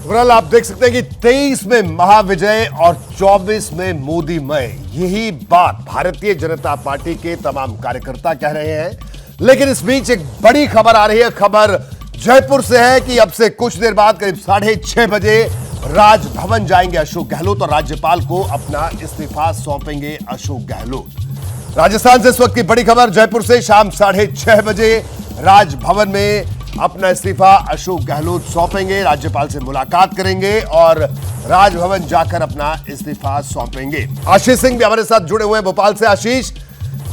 Overall आप देख सकते हैं कि 23 में महाविजय और 24 में मोदीमय, यही बात भारतीय जनता पार्टी के तमाम कार्यकर्ता कह रहे हैं। लेकिन इस बीच एक बड़ी खबर आ रही है। खबर जयपुर से है कि अब से कुछ देर बाद करीब 6:30 बजे राजभवन जाएंगे अशोक गहलोत और राज्यपाल को अपना इस्तीफा सौंपेंगे अशोक गहलोत। राजस्थान से इस वक्त की बड़ी खबर जयपुर से, शाम 6:30 बजे राजभवन में अपना इस्तीफा अशोक गहलोत सौंपेंगे, राज्यपाल से मुलाकात करेंगे और राजभवन जाकर अपना इस्तीफा सौंपेंगे। आशीष सिंह भी हमारे साथ जुड़े हुए हैं भोपाल से। आशीष,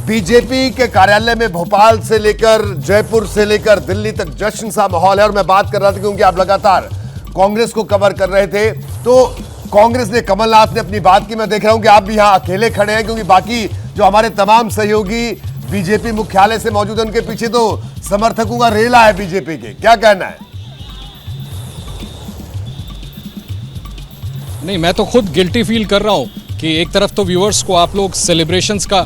बीजेपी के कार्यालय में भोपाल से लेकर जयपुर से लेकर दिल्ली तक जश्न सा माहौल है और मैं बात कर रहा था क्योंकि आप लगातार कांग्रेस को कवर कर रहे थे, तो कांग्रेस ने, कमलनाथ ने अपनी बात की। मैं देख रहा हूं कि आप भी यहां अकेले खड़े हैं क्योंकि बाकी जो हमारे तमाम सहयोगी बीजेपी मुख्यालय से मौजूद है उनके पीछे तो समर्थकों का रेला है बीजेपी के। क्या कहना है? नहीं, मैं तो खुद गिल्टी फील कर रहा हूं कि एक तरफ तो व्यूअर्स को आप लोग सेलिब्रेशंस का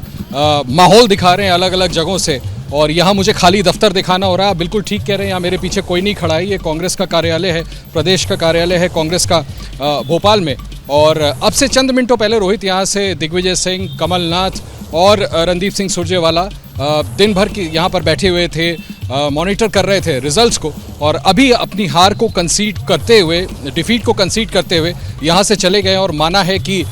माहौल दिखा रहे हैं अलग अलग जगहों से, और यहाँ मुझे खाली दफ्तर दिखाना हो रहा है। बिल्कुल ठीक कह रहे हैं, यहाँ मेरे पीछे कोई नहीं खड़ा है। ये कांग्रेस का कार्यालय है, प्रदेश का कार्यालय है कांग्रेस का भोपाल में। और अब से चंद मिनटों पहले रोहित यहाँ से दिग्विजय सिंह, कमलनाथ और रणदीप सिंह सुरजेवाला दिन भर की यहाँ पर बैठे हुए थे, मॉनिटर कर रहे थे रिजल्ट्स को, और अभी अपनी हार को कंसीड करते हुए, डिफीट को कंसीड करते हुए यहाँ से चले गए और माना है कि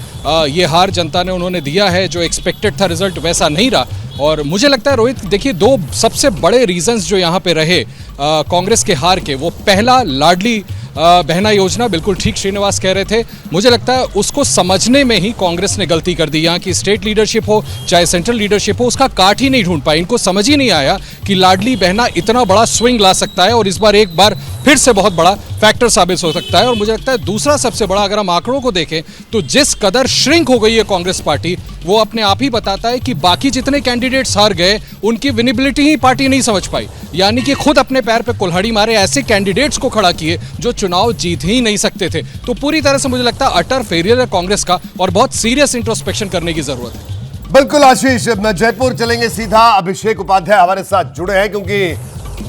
ये हार जनता ने उन्होंने दिया है, जो एक्सपेक्टेड था रिजल्ट वैसा नहीं रहा। और मुझे लगता है रोहित, देखिए, दो सबसे बड़े रीजंस जो यहाँ पे रहे कांग्रेस के हार के, वो पहला लाडली बहना योजना, बिल्कुल ठीक श्रीनिवास कह रहे थे। मुझे लगता है उसको समझने में ही कांग्रेस ने गलती कर दी। यहाँ की स्टेट लीडरशिप हो चाहे सेंट्रल लीडरशिप हो, उसका काट ही नहीं ढूंढ पाई। इनको समझ ही नहीं आया कि लाडली बहना इतना बड़ा स्विंग ला सकता है और इस बार एक बार फिर से बहुत बड़ा फैक्टर साबित हो सकता है। और मुझे लगता है दूसरा सबसे बड़ा, अगर हम आंकड़ों को देखें तो जिस कदर श्रिंक हो गई है कांग्रेस पार्टी, वो अपने आप ही बताता है कि बाकी जितने कैंडिडेट्स हार गए उनकी विनेबिलिटी ही पार्टी नहीं समझ पाई। यानी कि खुद अपने पैर पे कुल्हाड़ी मारे ऐसे कैंडिडेट्स को खड़ा किए जो चुनाव जीत ही नहीं सकते थे। तो पूरी तरह से मुझे लगता है अटर फेलियर है कांग्रेस का और बहुत सीरियस इंट्रोस्पेक्शन करने की जरूरत है। बिल्कुल आशीष, जयपुर चलेंगे सीधा। अभिषेक उपाध्याय हमारे साथ जुड़े हैं क्योंकि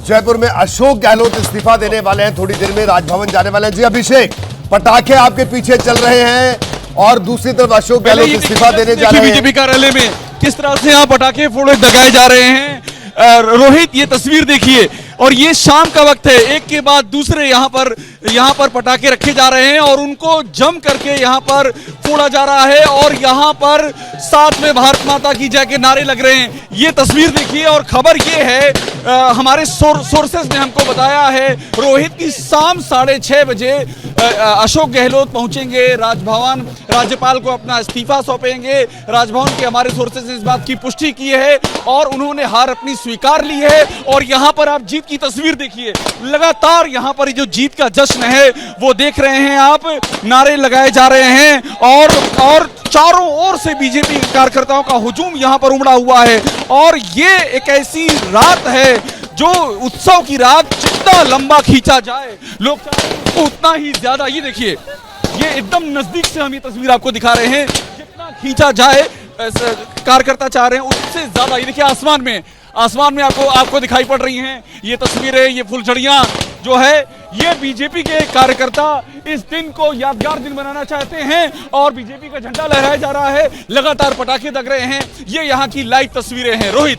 जयपुर में अशोक गहलोत इस्तीफा देने वाले हैं, थोड़ी देर में राजभवन जाने वाले हैं। जी अभिषेक, पटाखे आपके पीछे चल रहे हैं और दूसरी तरफ अशोक गहलोत इस्तीफा देने जा रहे हैं। बीजेपी कार्यालय में किस तरह से यहाँ पटाखे फोड़े दगाए जा रहे हैं रोहित, ये तस्वीर देखिए। और ये शाम का वक्त है, एक के बाद दूसरे यहाँ पर पटाखे रखे जा रहे हैं और उनको जम करके यहाँ पर फोड़ा जा रहा है और यहाँ पर साथ में भारत माता की जय के नारे लग रहे हैं। ये तस्वीर देखिए और खबर ये है, हमारे सोर्सेस ने हमको बताया है रोहित की शाम 6:30 बजे अशोक गहलोत पहुंचेंगे राजभवन, राज्यपाल को अपना इस्तीफा सौंपेंगे। राजभवन के हमारे सोर्सेस ने इस बात की पुष्टि की है और उन्होंने हार अपनी स्वीकार ली है। और यहाँ पर आप जीत की तस्वीर देखिए, लगातार यहाँ पर जो जीत का जश्न है वो देख रहे हैं आप, नारे लगाए जा रहे हैं और चारों ओर से बीजेपी कार्यकर्ताओं का हुजूम यहाँ पर उमड़ा हुआ है। और ये एक ऐसी रात है जो उत्सव की रात, जितना लंबा खींचा जाए लोग चाहे उतना ही ज्यादा। ये देखिए, ये एकदम नजदीक से हम ये तस्वीर आपको दिखा रहे हैं, जितना खींचा जाए कार्यकर्ता चाह रहे हैं उससे ज्यादा। ये देखिए आसमान में आपको दिखाई पड़ रही हैं ये तस्वीरें, ये फुलझड़ियां जो है, ये बीजेपी के कार्यकर्ता इस दिन को यादगार दिन बनाना चाहते हैं और बीजेपी का झंडा लहराया जा रहा है, लगातार पटाखे दग रहे हैं। ये यहाँ की लाइव तस्वीरें हैं रोहित।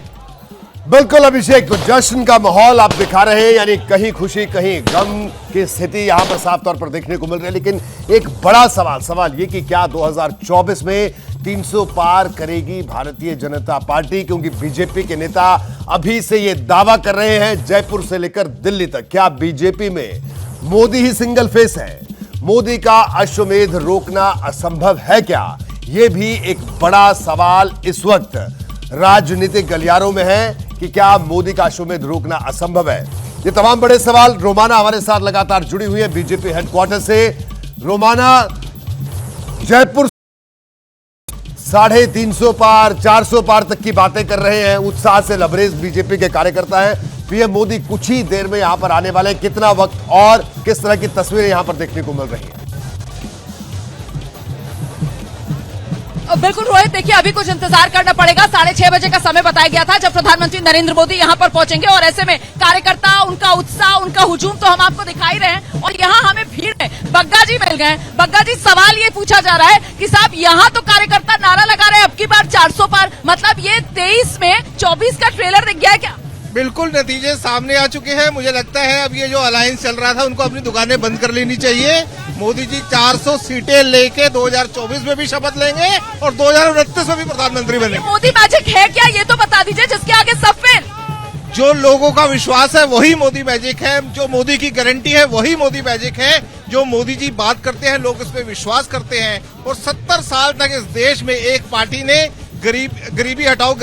बिल्कुल अभिषेक, तो जश्न का माहौल आप दिखा रहे हैं, यानी कहीं खुशी कहीं गम की स्थिति यहां पर साफ तौर पर देखने को मिल रही है। लेकिन एक बड़ा सवाल ये कि क्या 2024 में 300 पार करेगी भारतीय जनता पार्टी? क्योंकि बीजेपी के नेता अभी से ये दावा कर रहे हैं जयपुर से लेकर दिल्ली तक, क्या बीजेपी में मोदी ही सिंगल फेस है? मोदी का अश्वमेध रोकना असंभव है क्या? यह भी एक बड़ा सवाल इस वक्त राजनीतिक गलियारों में है कि क्या मोदी का अश्वमेध रोकना असंभव है? ये तमाम बड़े सवाल। रोमाना हमारे साथ लगातार जुड़ी हुई है बीजेपी हेडक्वार्टर से। रोमाना, जयपुर 350 पार, 400 पार तक की बातें कर रहे हैं, उत्साह से लबरेज बीजेपी के कार्यकर्ता हैं। पीएम मोदी कुछ ही देर में यहां पर आने वाले हैं। कितना वक्त और किस तरह की तस्वीरें यहां पर देखने को मिल रही हैं? बिल्कुल रोहित, देखिए अभी कुछ इंतजार करना पड़ेगा। 6:30 बजे का समय बताया गया था जब प्रधानमंत्री नरेंद्र मोदी यहाँ पर पहुंचेंगे, और ऐसे में कार्यकर्ता, उनका उत्साह, उनका हुजूम तो हम आपको दिखा ही रहे हैं। और यहाँ हमें भीड़ है। बग्गा जी मिल गए। बग्गा जी, सवाल ये पूछा जा रहा है कि साहब यहाँ तो कार्यकर्ता नारा लगा रहे हैं अब की बार 400 पार, मतलब ये 23 में 24 का ट्रेलर दिख गया है क्या? बिल्कुल, नतीजे सामने आ चुके हैं। मुझे लगता है अब ये जो अलायंस चल रहा था उनको अपनी दुकानें बंद कर लेनी चाहिए। मोदी जी 400 सीटें लेके 2024 में भी शपथ लेंगे और 2029 में भी प्रधानमंत्री बनेंगे। मोदी मैजिक है क्या, ये तो बता दीजिए, जिसके आगे सब फेल। जो लोगों का विश्वास है वही मोदी मैजिक है, जो मोदी की गारंटी है वही मोदी मैजिक है। जो मोदी जी बात करते हैं लोग इस पे विश्वास करते हैं। और 70 साल तक इस देश में एक पार्टी ने गरीबी हटाओ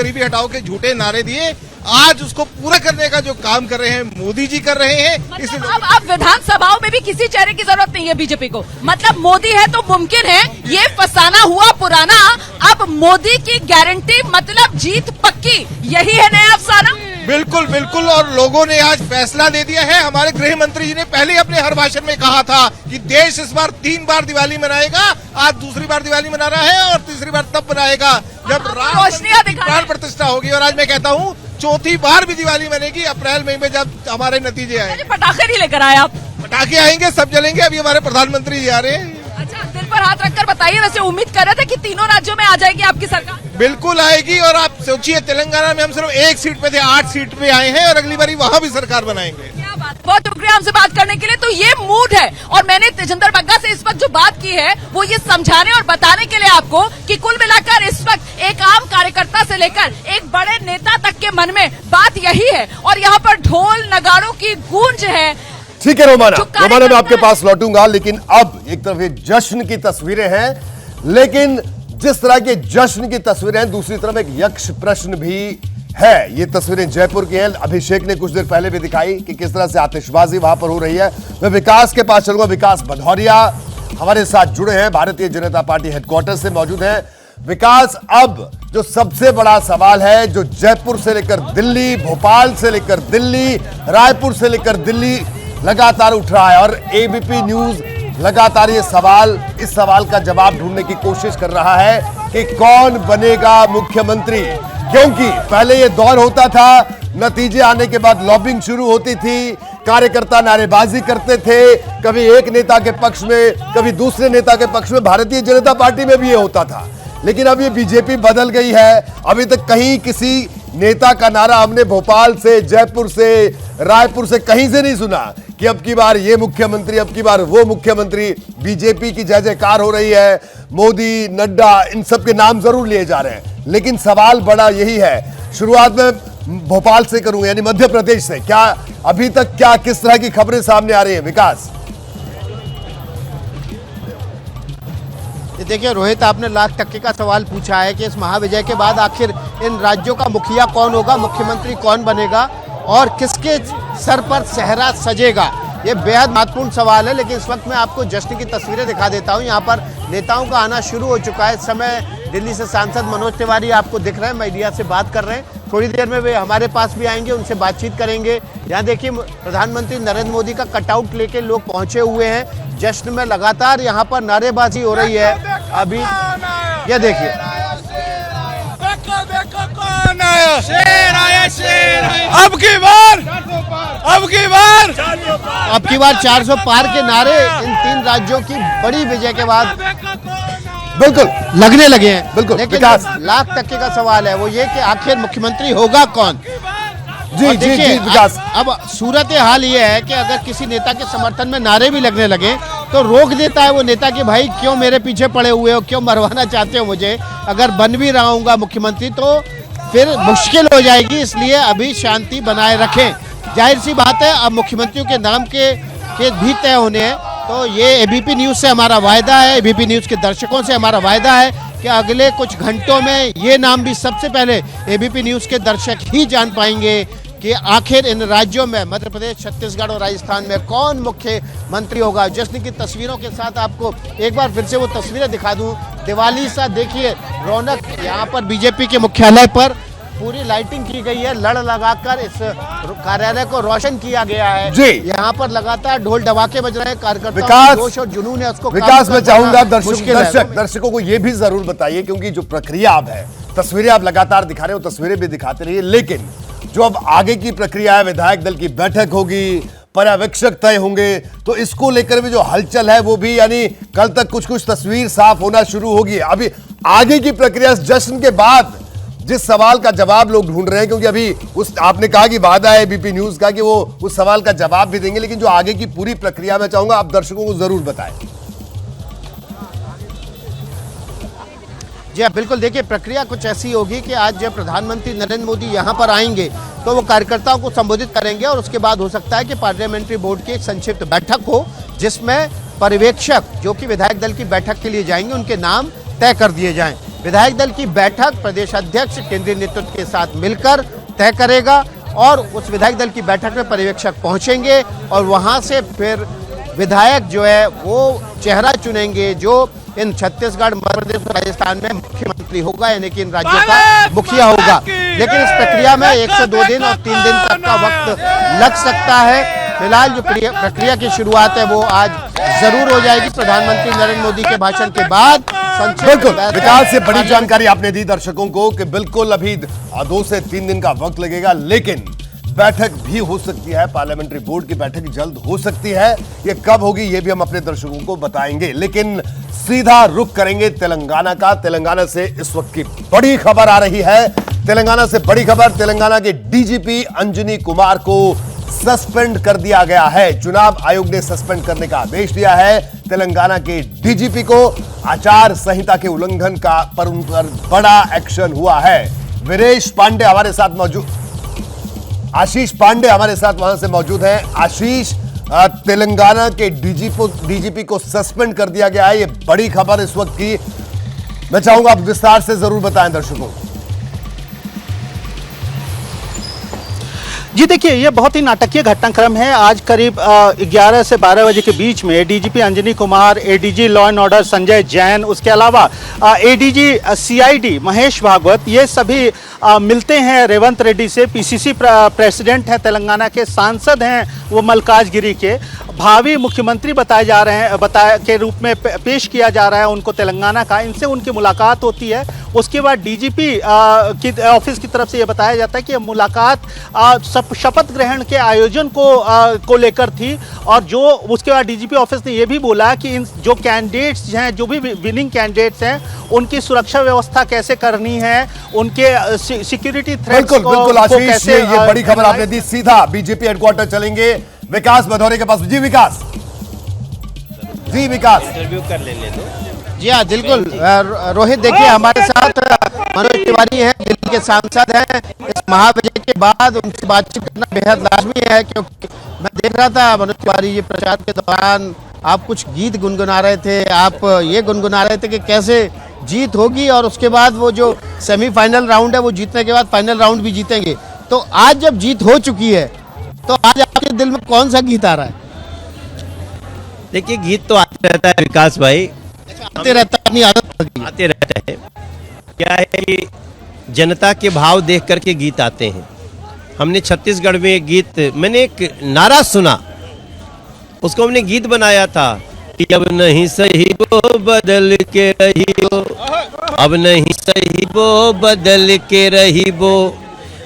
के झूठे नारे दिए। आज उसको पूरा करने का जो काम कर रहे हैं मोदी जी कर रहे हैं। मतलब अब विधानसभाओं में भी किसी चेहरे की जरूरत नहीं है बीजेपी को, मतलब मोदी है तो मुमकिन है। ये फसाना हुआ पुराना, अब मोदी की गारंटी मतलब जीत पक्की, यही है नया अफसाना। बिल्कुल बिल्कुल, और लोगों ने आज फैसला दे दिया है। हमारे गृह मंत्री जी ने पहले अपने हर भाषण में कहा था कि देश इस बार 3 बार दिवाली मनाएगा। आज दूसरी बार दिवाली मना रहा है और तीसरी बार तब मनाएगा जब रोशनियां दिखा प्राण प्रतिष्ठा होगी। और आज मैं कहता हूँ चौथी बार भी दिवाली मनेगी अप्रैल मई में जब हमारे नतीजे आए। पटाखे नहीं लेकर आए आप? पटाखे आएंगे, सब जलेंगे। अभी हमारे प्रधानमंत्री जी आ रहे हैं। अच्छा, दिल पर हाथ रखकर बताइए, वैसे उम्मीद कर रहे थे कि तीनों राज्यों में आ जाएगी आपकी सरकार? बिल्कुल आएगी। और आप सोचिए, तेलंगाना में हम सिर्फ 1 सीट पे थे, 8 सीट पे आए हैं और अगली बारी वहाँ भी सरकार बनाएंगे। क्या बात, बहुत शुक्रिया हमसे बात करने के लिए। तो ये मूड है, और मैंने तेजिंदर बग्गा से इस वक्त जो बात की है वो ये समझाने और बताने के लिए आपको कि कुल मिलाकर इस वक्त एक आम कार्यकर्ता से लेकर एक बड़े नेता तक के मन में बात यही है। और यहाँ पर ढोल नगाड़ों की गूंज है। ठीक है रोमाना, मैं आपके पास लौटूंगा, लेकिन अब एक तरफ ये जश्न की तस्वीरें हैं, लेकिन जिस तरह के जश्न की तस्वीरें हैं दूसरी तरफ एक यक्ष प्रश्न भी है। ये तस्वीरें जयपुर की हैं। अभिषेक ने कुछ देर पहले भी दिखाई कि किस तरह से आतिशबाजी वहां पर हो रही है। मैं विकास के पास चलूंगा। विकास भदौरिया हमारे साथ जुड़े हैं, भारतीय जनता पार्टी हेडक्वार्टर से मौजूद हैं। विकास, अब जो सबसे बड़ा सवाल है, जो जयपुर से लेकर दिल्ली, भोपाल से लेकर दिल्ली, रायपुर से लेकर दिल्ली लगातार उठ रहा है, और एबीपी न्यूज लगातार इस सवाल का जवाब ढूंढने की कोशिश कर रहा है कि कौन बनेगा मुख्यमंत्री। क्योंकि पहले ये दौर होता था, नतीजे आने के बाद लॉबिंग शुरू होती थी, कार्यकर्ता नारेबाजी करते थे, कभी एक नेता के पक्ष में कभी दूसरे नेता के पक्ष में। भारतीय जनता पार्टी में भी ये होता था, लेकिन अब ये बीजेपी बदल गई है। अभी तक कहीं किसी नेता का नारा हमने भोपाल से, जयपुर से, रायपुर से कहीं से नहीं सुना कि अब की बार ये मुख्यमंत्री, अब की बार वो मुख्यमंत्री। बीजेपी की जय जयकार हो रही है, मोदी, नड्डा, इन सब के नाम जरूर लिए जा रहे हैं, लेकिन सवाल बड़ा यही है। शुरुआत में भोपाल से करूं, यानी मध्य प्रदेश से। क्या अभी तक किस तरह की खबरें सामने आ रही है विकास? देखिए रोहित, आपने $1,00,000 का सवाल पूछा है कि इस महाविजय के बाद आखिर इन राज्यों का मुखिया कौन होगा, मुख्यमंत्री कौन बनेगा और किसके सर पर सेहरा सजेगा। ये बेहद महत्वपूर्ण सवाल है। लेकिन इस वक्त मैं आपको जश्न की तस्वीरें दिखा देता हूँ। यहाँ पर नेताओं का आना शुरू हो चुका है। इस समय दिल्ली से सांसद मनोज तिवारी आपको दिख रहे हैं, मीडिया से बात कर रहे हैं। थोड़ी देर में वे हमारे पास भी आएंगे, उनसे बातचीत करेंगे। यहाँ देखिए, प्रधानमंत्री नरेंद्र मोदी का कटआउट लेके लोग पहुंचे हुए हैं। जश्न में लगातार यहाँ पर नारेबाजी हो रही है। अभी ये देखिए, अब की बार 400 पार के नारे इन 3 राज्यों की बड़ी विजय के बाद बिल्कुल लगने लगे हैं। बिल्कुल, लेकिन विकास, $1,00,000 का सवाल है वो ये कि आखिर मुख्यमंत्री होगा कौन। जी जी जी विकास, अब सूरत हाल ये है कि अगर किसी नेता के समर्थन में नारे भी लगने लगे तो रोक देता है वो नेता कि भाई क्यों मेरे पीछे पड़े हुए हो, क्यों मरवाना चाहते हो मुझे, अगर बन भी रहा हूँगा मुख्यमंत्री तो फिर मुश्किल हो जाएगी। इसलिए अभी शांति बनाए रखें। जाहिर सी बात है, अब मुख्यमंत्रियों के नाम के भी तय होने हैं। तो ये एबीपी न्यूज़ से हमारा वायदा है, एबीपी न्यूज़ के दर्शकों से हमारा वायदा है कि अगले कुछ घंटों में ये नाम भी सबसे पहले एबीपी न्यूज़ के दर्शक ही जान पाएंगे कि आखिर इन राज्यों में, मध्य प्रदेश, छत्तीसगढ़ और राजस्थान में कौन मुख्यमंत्री होगा। जश्न की तस्वीरों के साथ आपको एक बार फिर से वो तस्वीरें दिखा दूं। दिवाली सा देखिए रौनक यहाँ पर बीजेपी के मुख्यालय पर पूरी लाइटिंग की गई है, लड़ लगाकर इस कार्यालय को रोशन किया गया है जी। यहाँ पर लगातार ढोल डबाके बज रहे हैं, कार्यकर्ताओं विकास, का जोश और जुनून है, उसको विकास मैं चाहूंगा मुश्किल है। दर्शकों को ये भी जरूर बताइए, क्योंकि जो प्रक्रिया अब है, तस्वीरें आप लगातार दिखा रहे हो, तस्वीरें भी दिखाते रहिए, लेकिन जो अब आगे की प्रक्रिया है, विधायक दल की बैठक होगी, पर्यवेक्षक तय होंगे, तो इसको लेकर भी जो हलचल है वो भी, यानी कल तक कुछ कुछ तस्वीर साफ होना शुरू होगी। अभी आगे की प्रक्रिया इस जश्न के बाद जिस सवाल का जवाब लोग ढूंढ रहे हैं, क्योंकि अभी उस आपने कहा कि वादा है एबीपी न्यूज का कि वो उस सवाल का जवाब भी देंगे, लेकिन जो आगे की पूरी प्रक्रिया मैं चाहूंगा आप दर्शकों को जरूर बताएं। जी हाँ, बिल्कुल। देखिए, प्रक्रिया कुछ ऐसी होगी कि आज जब प्रधानमंत्री नरेंद्र मोदी यहाँ पर आएंगे तो वो कार्यकर्ताओं को संबोधित करेंगे और उसके बाद हो सकता है कि पार्लियामेंट्री बोर्ड की एक संक्षिप्त बैठक हो, जिसमें पर्यवेक्षक जो कि विधायक दल की बैठक के लिए जाएंगे उनके नाम तय कर दिए जाएं। विधायक दल की बैठक प्रदेश अध्यक्ष केंद्रीय नेतृत्व के साथ मिलकर तय करेगा और उस विधायक दल की बैठक में पर्यवेक्षक पहुंचेंगे और वहां से फिर विधायक जो है वो चेहरा चुनेंगे जो इन छत्तीसगढ़, मध्य प्रदेश और राजस्थान में मुख्यमंत्री होगा, यानी कि इन राज्यों का मुखिया होगा। लेकिन इस प्रक्रिया में 1 से 2 दिन और 3 दिन तक का वक्त लग सकता है। फिलहाल जो प्रक्रिया की शुरुआत है वो आज जरूर हो जाएगी प्रधानमंत्री नरेंद्र मोदी के भाषण के बाद। बिल्कुल विकास से बड़ी जानकारी आपने दी दर्शकों को कि बिल्कुल अभी 2 से 3 दिन का वक्त लगेगा, लेकिन बैठक भी हो सकती है, पार्लियामेंट्री बोर्ड की बैठक जल्द हो सकती है। ये कब होगी ये भी हम अपने दर्शकों को बताएंगे, लेकिन सीधा रुख करेंगे तेलंगाना का। तेलंगाना से इस वक्त की बड़ी खबर आ रही है। तेलंगाना से बड़ी खबर, तेलंगाना के डीजीपी अंजनी कुमार को सस्पेंड कर दिया गया है। चुनाव आयोग ने सस्पेंड करने का आदेश दिया है तेलंगाना के डीजीपी को। आचार संहिता के उल्लंघन का पर उन पर बड़ा एक्शन हुआ है। वीरेश पांडे हमारे साथ मौजूद, आशीष पांडे हमारे साथ वहां से मौजूद हैं। आशीष, तेलंगाना के डीजीपी को सस्पेंड कर दिया गया है, ये बड़ी खबर इस वक्त की। मैं चाहूंगा आप विस्तार से जरूर बताएं दर्शकों। जी देखिए, ये बहुत ही नाटकीय घटनाक्रम है। आज करीब 11 से 12 बजे के बीच में DGP Anjani Kumar, ADG law and order Sanjay Jain, उसके अलावा एडीजी सीआईडी महेश भागवत, ये सभी मिलते हैं रेवंत रेड्डी से। पीसीसी प्रेसिडेंट है तेलंगाना के, सांसद हैं वो मल्काजगिरी के, भावी मुख्यमंत्री बताए जा रहे हैं, के रूप में पेश किया जा रहा है उनको तेलंगाना का। इनसे उनकी मुलाकात होती है। उसके बाद डीजीपी की ऑफिस की तरफ से ये बताया जाता है कि मुलाकात शपथ ग्रहण के आयोजन को लेकर थी, और जो उसके बाद डीजीपी ऑफिस ने ये भी बोला कि इन जो कैंडिडेट्स हैं, जो भी विनिंग कैंडिडेट्स हैं, उनकी सुरक्षा व्यवस्था कैसे करनी है, उनके सिक्योरिटी थ्रेट्स को बिल्कुल आशीष, ये बड़ी खबर आपने दी। सीधा बीजेपी हेडक्वार्टर चलेंगे विकास भदौरे के पास। जी विकास, इंटरव्यू कर ले तो। जी हाँ, बिल्कुल रोहित। देखिए, हमारे साथ मनोज तिवारी हैं, दिल्ली के सांसद हैं। इस महाविजय के बाद उनसे बातचीत करना बेहद लाजमी है, क्योंकि मैं देख रहा था मनोज तिवारी जी प्रचार के दौरान आप कुछ गीत गुनगुना रहे थे। आप ये गुनगुना रहे थे कि कैसे जीत होगी और उसके बाद वो जो सेमीफाइनल राउंड है वो जीतने के बाद फाइनल राउंड भी जीतेंगे। तो आज जब जीत हो चुकी है तो आज आपके दिल में कौन सा गीत आ रहा है? देखिए, गीत तो आते रहता है विकास भाई, आते रहता है, अपनी आदत पड़ गई है। आते रहता है। क्या है कि जनता के भाव देख करके गीत आते हैं। हमने छत्तीसगढ़ में एक गीत, मैंने एक नारा सुना, उसको हमने गीत बनाया था कि अब नहीं सही वो बदल के रही वो, अब नहीं सही वो बदल के रही वो,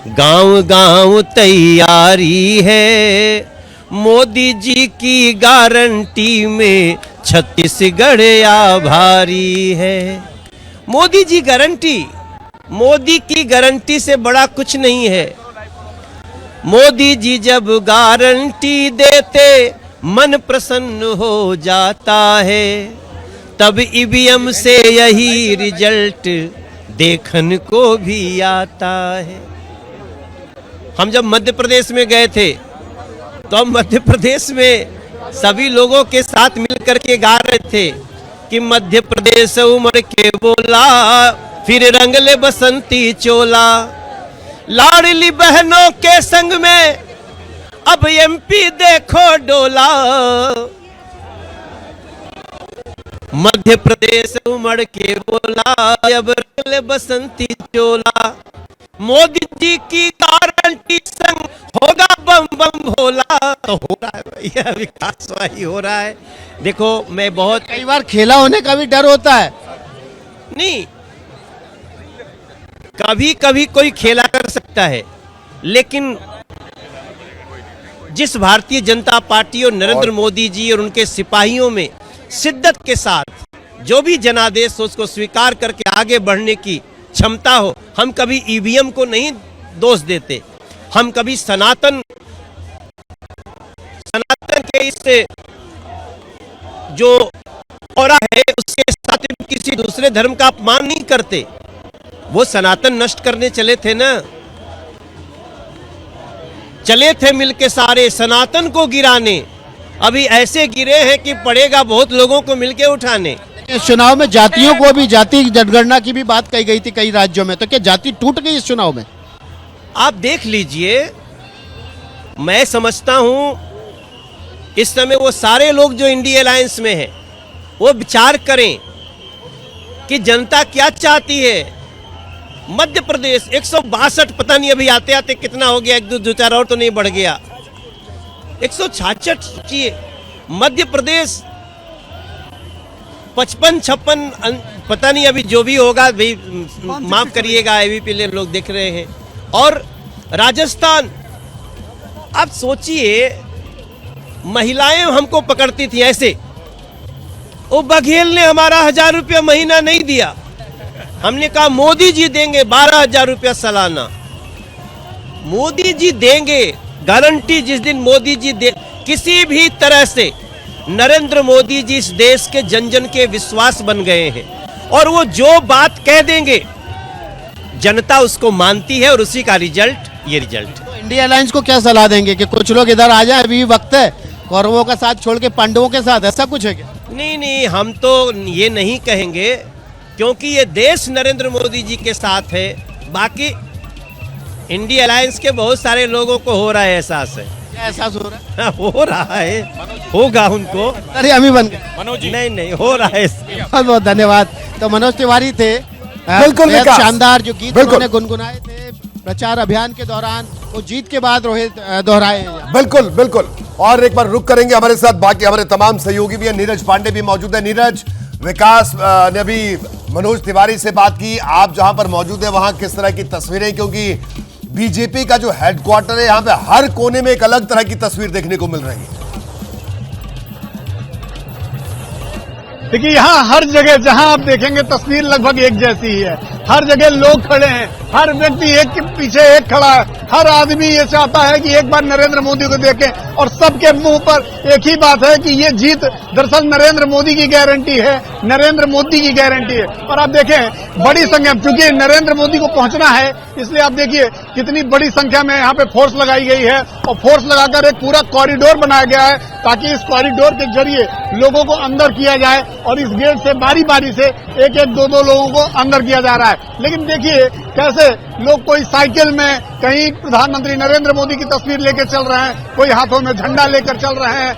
गांव गांव तैयारी है, मोदी जी की गारंटी में छत्तीसगढ़ आभारी है। मोदी जी गारंटी, मोदी की गारंटी से बड़ा कुछ नहीं है। मोदी जी जब गारंटी देते मन प्रसन्न हो जाता है, तब ईवीएम से यही रिजल्ट देखने को भी आता है। हम जब मध्य प्रदेश में गए थे तो हम मध्य प्रदेश में सभी लोगों के साथ मिलकर के गा रहे थे कि मध्य प्रदेश उमड़ के बोला, फिर रंगले बसंती चोला, लाडली बहनों के संग में अब एमपी देखो डोला, मध्य प्रदेश उमड़ के बोला, अब रंगले बसंती चोला, मोदी जी की गारंटी संग होगा बम बम भोला। तो हो रहा है भैया, विकास वही हो रहा है। देखो मैं बहुत कई बार खेला होने का भी डर होता है। नहीं, कभी कभी कोई खेला कर सकता है, लेकिन जिस भारतीय जनता पार्टी और नरेंद्र मोदी जी और उनके सिपाहियों में शिद्दत के साथ जो भी जनादेश हो उसको स्वीकार करके आगे बढ़ने की क्षमता हो, हम कभी ईवीएम को नहीं दोष देते, हम कभी सनातन के इस जो औरा है उसके साथ किसी दूसरे धर्म का अपमान नहीं करते। वो सनातन नष्ट करने चले थे ना, चले थे मिलके सारे सनातन को गिराने। अभी ऐसे गिरे हैं कि पड़ेगा बहुत लोगों को मिलके उठाने। इस चुनाव में जातियों को भी, जाति जनगणना की भी बात कही गई थी कई राज्यों में, तो क्या जाति टूट गई इस चुनाव में? आप देख लीजिए, मैं समझता हूं इस समय वो सारे लोग जो इंडिया अलायंस में हैं वो विचार करें कि जनता क्या चाहती है। मध्य प्रदेश 162, पता नहीं अभी आते आते कितना हो गया, एक दो चार और तो नहीं बढ़ गया, 166 सोचिए। मध्य प्रदेश 55-56, पता नहीं अभी जो भी होगा भाई माफ करिएगा, एबीपी लोग देख रहे हैं। और राजस्थान, अब सोचिए महिलाएं हमको पकड़ती थी ऐसे, वो बघेल ने हमारा 1000 रुपया महीना नहीं दिया, हमने कहा मोदी जी देंगे 12,000 रुपया सालाना। मोदी जी देंगे, गारंटी। जिस दिन मोदी जी दे, किसी भी तरह से नरेंद्र मोदी जी इस देश के जन जन के विश्वास बन गए हैं, और वो जो बात कह देंगे जनता उसको मानती है, और उसी का रिजल्ट ये रिजल्ट। तो इंडिया अलायंस को क्या सलाह देंगे कि कुछ लोग इधर आ जाए, अभी वक्त है, कौरवों का साथ छोड़ के पांडवों के साथ, ऐसा कुछ है क्या? नहीं, हम तो ये नहीं कहेंगे, क्योंकि ये देश नरेंद्र मोदी जी के साथ है। बाकी इंडिया अलायंस के बहुत सारे लोगों को हो रहा है एहसास है। क्या एहसास हो रहा है? हो रहा है, होगा उनको। अरे हम ही बन गए। नहीं हो रहा है। बहुत बहुत धन्यवाद। तो मनोज तिवारी थे, बिल्कुल बेहद विकास। शानदार जो गीत बिल्कुल। उन्होंने गुनगुनाए थे प्रचार अभियान के दौरान, वो जीत के बाद रोहित दोहराए हैं। बिल्कुल बिल्कुल। और एक बार रुक करेंगे, हमारे साथ बाकी हमारे तमाम सहयोगी भी हैं। नीरज पांडे भी मौजूद है। नीरज, विकास ने अभी मनोज तिवारी से बात की, आप जहां पर मौजूद है वहां किस तरह की तस्वीरें, क्योंकि बीजेपी का जो हेडक्वार्टर है यहां पे हर कोने में एक अलग तरह की तस्वीर देखने को मिल रही है। देखिए, यहाँ हर जगह जहाँ आप देखेंगे तस्वीर लगभग एक जैसी ही है। हर जगह लोग खड़े हैं, हर व्यक्ति एक के पीछे एक खड़ा है। हर आदमी ये चाहता है कि एक बार नरेंद्र मोदी को देखें, और सबके मुंह पर एक ही बात है कि ये जीत दरअसल नरेंद्र मोदी की गारंटी है, नरेंद्र मोदी की गारंटी है। और आप देखें बड़ी संख्या, क्योंकि नरेंद्र मोदी को पहुंचना है, इसलिए आप देखिए कितनी बड़ी संख्या में यहाँ पे फोर्स लगाई गई है, और फोर्स लगाकर एक पूरा कॉरिडोर बनाया गया है, ताकि इस कॉरिडोर के जरिए लोगों को अंदर किया जाए, और इस गेट से बारी बारी से एक एक दो लोगों को अंदर किया जा रहा है। लेकिन देखिए कैसे लोग, कोई साइकिल में, कहीं प्रधानमंत्री नरेंद्र मोदी की तस्वीर लेकर चल रहे हैं, कोई हाथों में झंडा लेकर चल रहे हैं।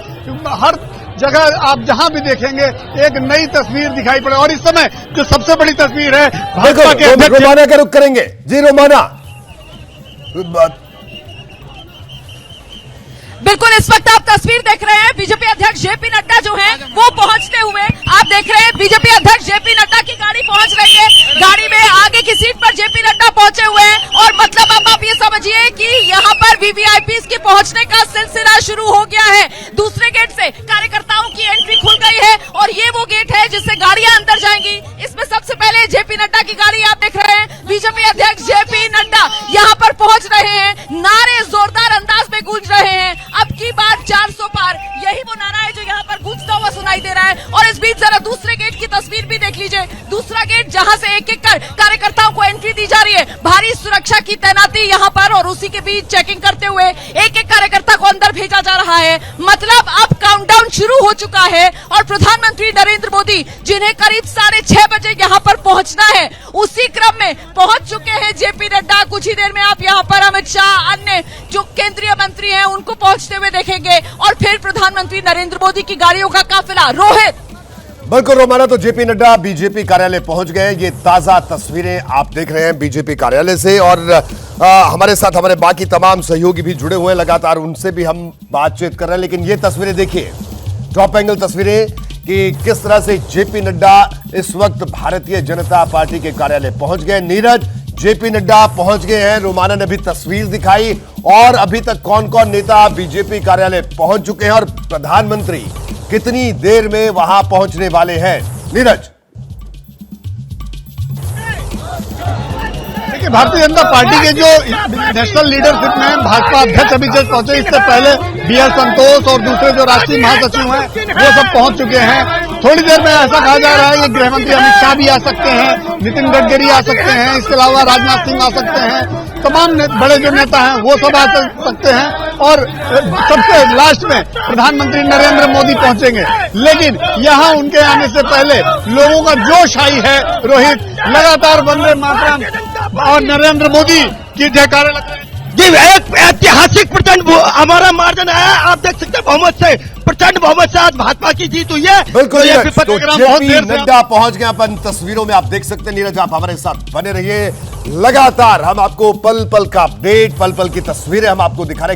हर जगह आप जहां भी देखेंगे एक नई तस्वीर दिखाई पड़े। और इस समय जो सबसे बड़ी तस्वीर है भाजपा के अध्यक्ष, रोमाना का रुख करेंगे जी। रोमाना, बिल्कुल इस वक्त आप तस्वीर देख रहे हैं, बीजेपी अध्यक्ष जेपी नड्डा जो हैं वो पहुंचते हुए आप देख रहे हैं। बीजेपी अध्यक्ष जेपी नड्डा की गाड़ी पहुंच रही है, गाड़ी में आगे की सीट पर जेपी नड्डा पहुंचे हुए हैं, और मतलब अब आप ये समझिए कि यहाँ पर वीवीआईपीज़ के पहुंचने का सिलसिला शुरू हो गया है। दूसरे गेट से कार्यकर्ताओं की एंट्री खुल गई है, और ये वो गेट है जिससे गाड़ियां अंदर जाएंगी। इसमें सबसे पहले जेपी नड्डा की गाड़ी आप देख रहे हैं। बीजेपी अध्यक्ष जेपी नड्डा यहाँ पर पहुंच रहे हैं, नारे जोरदार अंदाज में गूंज रहे हैं, अब की बार 400 पार, यही वो नारा है जो यहाँ पर गूंजता हुआ सुनाई दे रहा है। और इस बीच जरा दूसरे गेट की तस्वीर भी देख लीजिए, दूसरा गेट जहाँ से एक एक कर कार्यकर्ताओं को एंट्री दी जा रही है, भारी सुरक्षा की तैनाती यहाँ पर, और उसी के बीच चेकिंग करते हुए एक एक कार्यकर्ता को अंदर भेजा जा रहा है। मतलब अब काउंटडाउन शुरू हो चुका है, और प्रधानमंत्री नरेंद्र मोदी जिन्हें करीब 6:30 बजे यहाँ पर पहुंचना है, उसी क्रम में पहुंच चुके हैं जेपी नड्डा। कुछ ही देर में आप यहाँ पर अमित शाह, अन्य जो केंद्रीय मंत्री हैं उनको पहुंचते हुए देखेंगे, और फिर प्रधानमंत्री नरेंद्र मोदी की गाड़ियों का काफिला। रोहित, बिल्कुल रोमाना, तो जेपी नड्डा बीजेपी कार्यालय पहुंच गए। ये ताजा तस्वीरें आप देख रहे हैं बीजेपी कार्यालय से, और हमारे साथ हमारे बाकी तमाम सहयोगी भी जुड़े हुए हैं लगातार, उनसे भी हम बातचीत कर रहे हैं। लेकिन ये तस्वीरें देखिए, टॉप एंगल तस्वीरें कि किस तरह से जेपी नड्डा इस वक्त भारतीय जनता पार्टी के कार्यालय पहुंच गए। नीरज, जेपी नड्डा पहुंच गए हैं, रोमाना ने भी तस्वीर दिखाई, और अभी तक कौन कौन नेता बीजेपी कार्यालय पहुंच चुके हैं और प्रधानमंत्री कितनी देर में वहां पहुंचने वाले हैं। नीरज, देखिए, भारतीय जनता पार्टी के जो नेशनल लीडरशिप में भाजपा अध्यक्ष अभी जस्ट पहुंचे, इससे पहले बी.एल. संतोष और दूसरे जो राष्ट्रीय महासचिव हैं वो सब पहुंच चुके हैं। थोड़ी देर में ऐसा कहा जा रहा है कि गृह मंत्री अमित शाह भी आ सकते हैं, नितिन गडकरी आ सकते हैं, इसके अलावा राजनाथ सिंह आ सकते हैं, तमाम बड़े जो नेता हैं वो सब आ सकते हैं, और सबसे लास्ट में प्रधानमंत्री नरेंद्र मोदी पहुंचेंगे। लेकिन यहां उनके आने से पहले लोगों का जोश आई है रोहित, लगातार वंदे मातरम और नरेंद्र मोदी की जयकारे लग रहे हैं। जी, एक ऐतिहासिक प्रचंड हमारा मार्जिन है, आप देख सकते हैं, बहुमत से, प्रचंड बहुमत से आज भाजपा की जीत हुई है। बिल्कुल तो ये नीरज, विपक्ष तो का बहुत जेपी देर से नड्डा पहुंच गए। अपन तस्वीरों में आप देख सकते हैं नीरज, आप हमारे साथ बने रहिए, लगातार हम आपको पल पल का अपडेट, पल पल की तस्वीरें हम आपको दिखा रहे हैं।